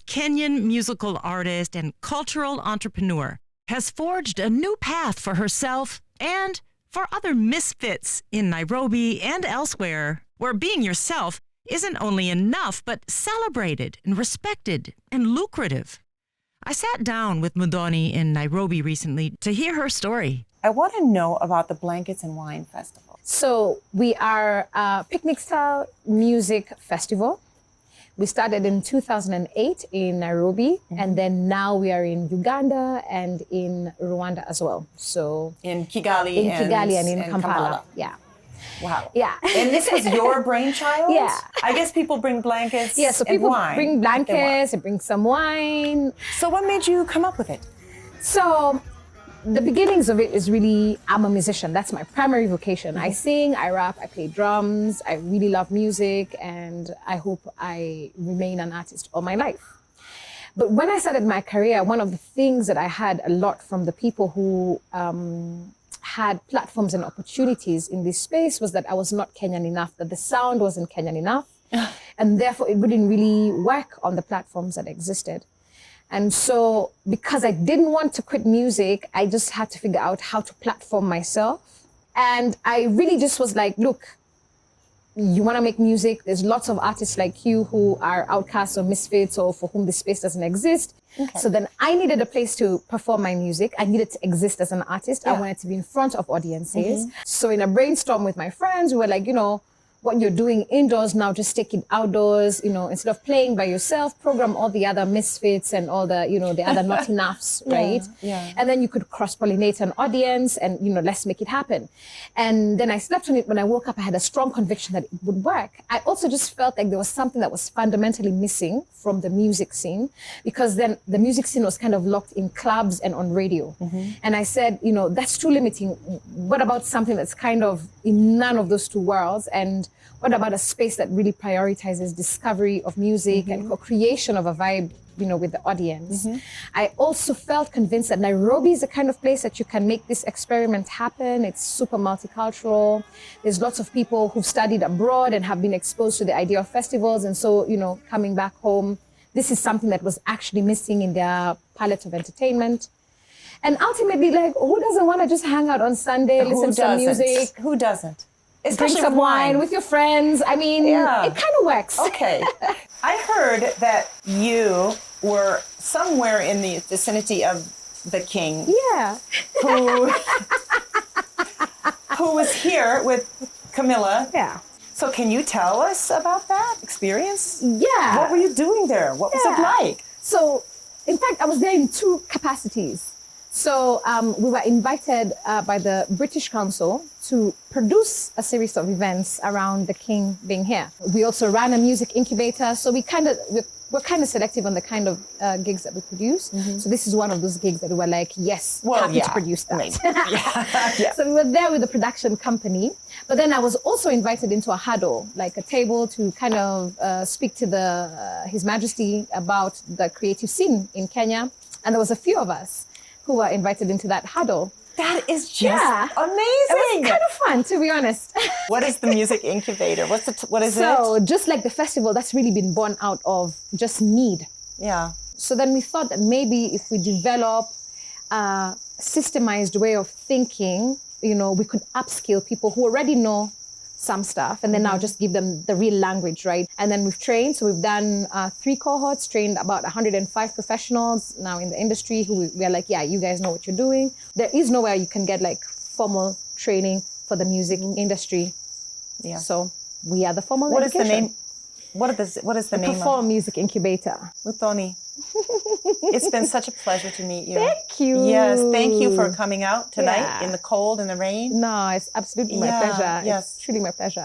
Kenyan musical artist and cultural entrepreneur, has forged a new path for herself and for other misfits in Nairobi and elsewhere, where being yourself isn't only enough, but celebrated and respected and lucrative. I sat down with Muthoni in Nairobi recently to hear her story. I want to know about the Blankets and Wine Festival. So we are a picnic-style music festival. We started in 2008 in Nairobi, and then now we are in Uganda and in Rwanda as well. So In Kigali and in Kampala. Yeah. Wow. Yeah. And this was your brainchild? Yeah. I guess people bring blankets Yeah, so and people wine. bring blankets and bring some wine. So what made you come up with it? So the beginnings of it is really, I'm a musician. That's my primary vocation. I sing, I rap, I play drums. I really love music, and I hope I remain an artist all my life. But when I started my career, one of the things that I had a lot from the people who had platforms and opportunities in this space was that I was not Kenyan enough, that the sound wasn't Kenyan enough, and therefore it wouldn't really work on the platforms that existed. And so because I didn't want to quit music, I just had to figure out how to platform myself. And I really just was like, look, you want to make music? There's lots of artists like you who are outcasts or misfits or for whom this space doesn't exist. Okay. So then I needed a place to perform my music. I needed to exist as an artist. Yeah. I wanted to be in front of audiences. So in a brainstorm with my friends, we were like, what you're doing indoors now, just take it outdoors, instead of playing by yourself, program all the other misfits and all the, the other not enoughs, right? Yeah. And then you could cross-pollinate an audience and, let's make it happen. And then I slept on it. When I woke up, I had a strong conviction that it would work. I also just felt like there was something that was fundamentally missing from the music scene, because then the music scene was kind of locked in clubs and on radio. And I said, that's too limiting. What about something that's kind of in none of those two worlds? And what about a space that really prioritizes discovery of music and co-creation of a vibe, with the audience? I also felt convinced that Nairobi is the kind of place that you can make this experiment happen. It's super multicultural. There's lots of people who've studied abroad and have been exposed to the idea of festivals. And so, coming back home, this is something that was actually missing in their palette of entertainment. And ultimately, who doesn't want to just hang out on Sunday, listen to music? Who doesn't? Drink some wine with your friends. I mean, it kind of works. Okay. I heard that you were somewhere in the vicinity of the king. Yeah. Who was here with Camilla. Yeah. So can you tell us about that experience? Yeah. What were you doing there? What was it like? So, in fact, I was there in two capacities. So we were invited by the British Council to produce a series of events around the king being here. We also ran a music incubator. So we're kind of selective on the kind of gigs that we produce. So this is one of those gigs that we were like, yes, happy to produce that. So we were there with the production company. But then I was also invited into a huddle, like a table to kind of speak to His Majesty about the creative scene in Kenya. And there was a few of us who were invited into that huddle. That is just amazing. It was kind of fun, to be honest. What is the music incubator? What is it? So just like the festival, that's really been born out of just need. Yeah. So then we thought that maybe if we develop a systemized way of thinking, we could upskill people who already know some stuff, and then now just give them the real language, right? And then we've trained, so we've done 3 cohorts, trained about 105 professionals now in the industry who we are like, yeah, you guys know what you're doing. There is nowhere you can get formal training for the music industry. Yeah. So we are the formal What education. is the name? What is the name Perform Music Incubator. Muthoni, it's been such a pleasure to meet you. Thank you. Yes, thank you for coming out tonight in the cold and the rain. No, it's absolutely my pleasure. Yes. It's truly my pleasure.